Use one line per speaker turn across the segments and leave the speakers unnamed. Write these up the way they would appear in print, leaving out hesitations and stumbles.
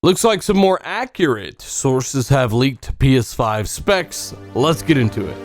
Looks like some more accurate sources have leaked PS5 specs. Let's get into it.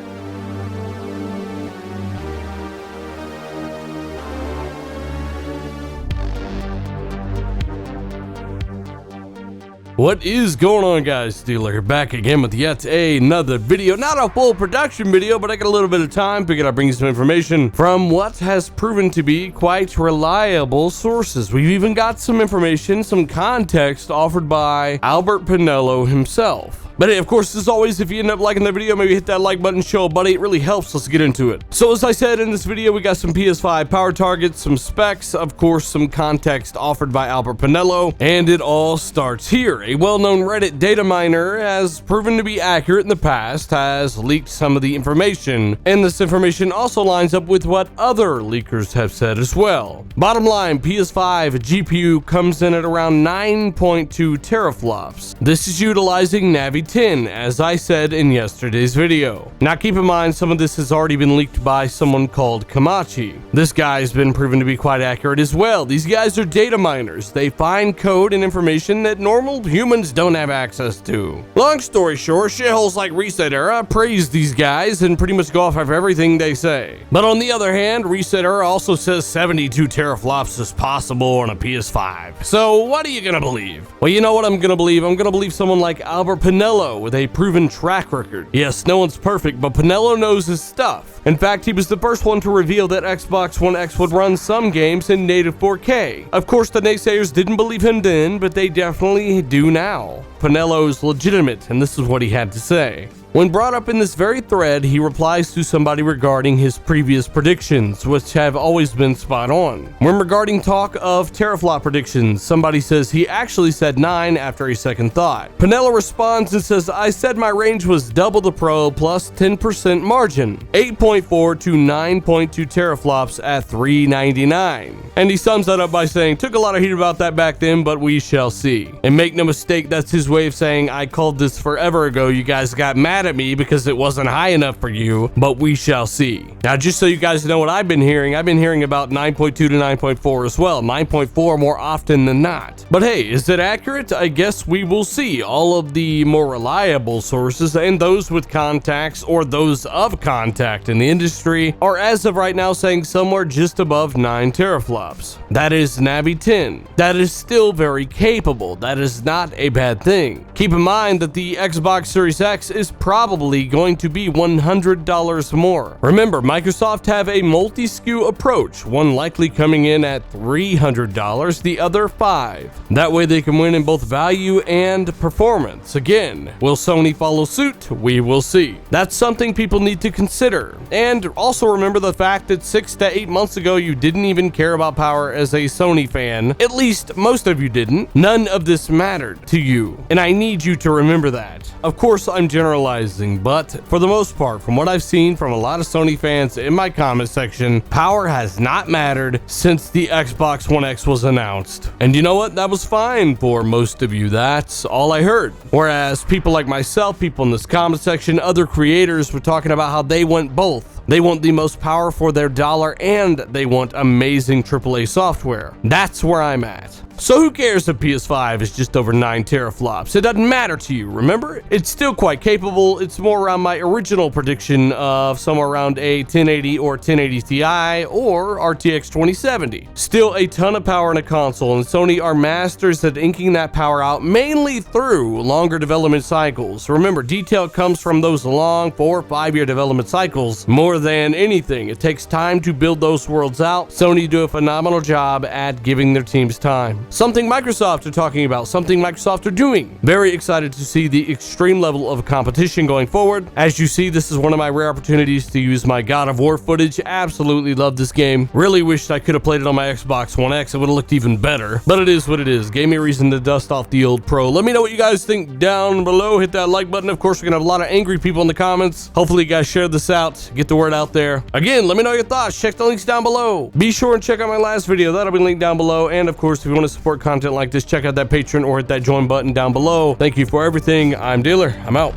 What is going on, guys? Steeler here, back again with yet another video. Not a full production video, but I got a little bit of time. Figured I'd bring you some information from what has proven to be quite reliable sources. We've even got some information, some context offered by Albert Pinello himself. But hey, of course, as always, if you end up liking the video, maybe hit that like button, show a buddy. It really helps. Let's get into it. So as I said in this video, we got some PS5 power targets, some specs, of course, some context offered by Albert Pinello, and it all starts here. A well-known Reddit data miner has proven to be accurate in the past, has leaked some of the information, and this information also lines up with what other leakers have said as well. Bottom line, PS5 GPU comes in at around 9.2 teraflops. This is utilizing Navi 10, as I said in yesterday's video. Now keep in mind, some of this has already been leaked by someone called Kamachi. This guy's been proven to be quite accurate as well. These guys are data miners. They find code and information that normal humans don't have access to. Long story short, shitholes like Reset Era praise these guys and pretty much go off of everything they say. But on the other hand, Reset Era also says 72 teraflops is possible on a PS5. So what are you gonna believe? Well, you know what I'm gonna believe? I'm gonna believe someone like Albert Pinello with a proven track record. Yes, no one's perfect, but Pinello knows his stuff. In fact, he was the first one to reveal that Xbox One X would run some games in native 4K. Of course, the naysayers didn't believe him then, but they definitely do now. Pinello's legitimate, and this is what he had to say. When brought up in this very thread, he replies to somebody regarding his previous predictions, which have always been spot on. When regarding talk of teraflop predictions, somebody says he actually said 9 after a second thought. Pinello responds and says, I said my range was double the Pro plus 10% margin, 8.4 to 9.2 teraflops at $399. And he sums that up by saying, took a lot of heat about that back then, but we shall see. And make no mistake, that's his way of saying, I called this forever ago, you guys got mad at me because it wasn't high enough for you, but we shall see. Now, just so you guys know what I've been hearing about 9.2 to 9.4 as well. 9.4 more often than not. But hey, is it accurate? I guess we will see. All of the more reliable sources and those with contacts or those of contact in the industry are as of right now saying somewhere just above 9 teraflops. That is Navi 10. That is still very capable. That is not a bad thing. Keep in mind that the Xbox Series X is probably going to be $100 more. Remember, Microsoft have a multi-SKU approach, one likely coming in at $300, the other $5. That way they can win in both value and performance. Again, will Sony follow suit? We will see. That's something people need to consider. And also remember the fact that 6 to 8 months ago you didn't even care about power as a Sony fan. At least most of you didn't. None of this mattered to you. And I need you to remember that. Of course, I'm generalizing, but for the most part, from what I've seen from a lot of Sony fans in my comment section, power has not mattered since the Xbox One X was announced. And you know what? That was fine for most of you. That's all I heard. Whereas people like myself, people in this comment section, other creators were talking about how they want both. They want the most power for their dollar and they want amazing AAA software. That's where I'm at. So who cares if PS5 is just over 9 teraflops? It doesn't matter to you, remember? It's still quite capable. It's more around my original prediction of somewhere around a 1080 or 1080 Ti or RTX 2070. Still a ton of power in a console, and Sony are masters at inking that power out mainly through longer development cycles. Remember, detail comes from those long 4 or 5 year development cycles more than anything. It takes time to build those worlds out. Sony do a phenomenal job at giving their teams time. Something Microsoft are talking about, something Microsoft are doing. Very excited to see the extreme level of competition going forward. As you see, this is one of my rare opportunities to use my God of War footage. Absolutely love this game. Really wished I could have played it on my Xbox One X. It would have looked even better, but it is what it is. Gave me a reason to dust off the old Pro. Let me know what you guys think down below. Hit that like button. Of course, we're gonna have a lot of angry people in the comments. Hopefully you guys share this out, get the word out there. Again, let me know your thoughts. Check the links down below. Be sure and check out my last video. That'll be linked down below. And of course, if you want to support content like this, check out that Patreon or hit that join button down below. Thank you for everything. I'm Dealer. I'm out.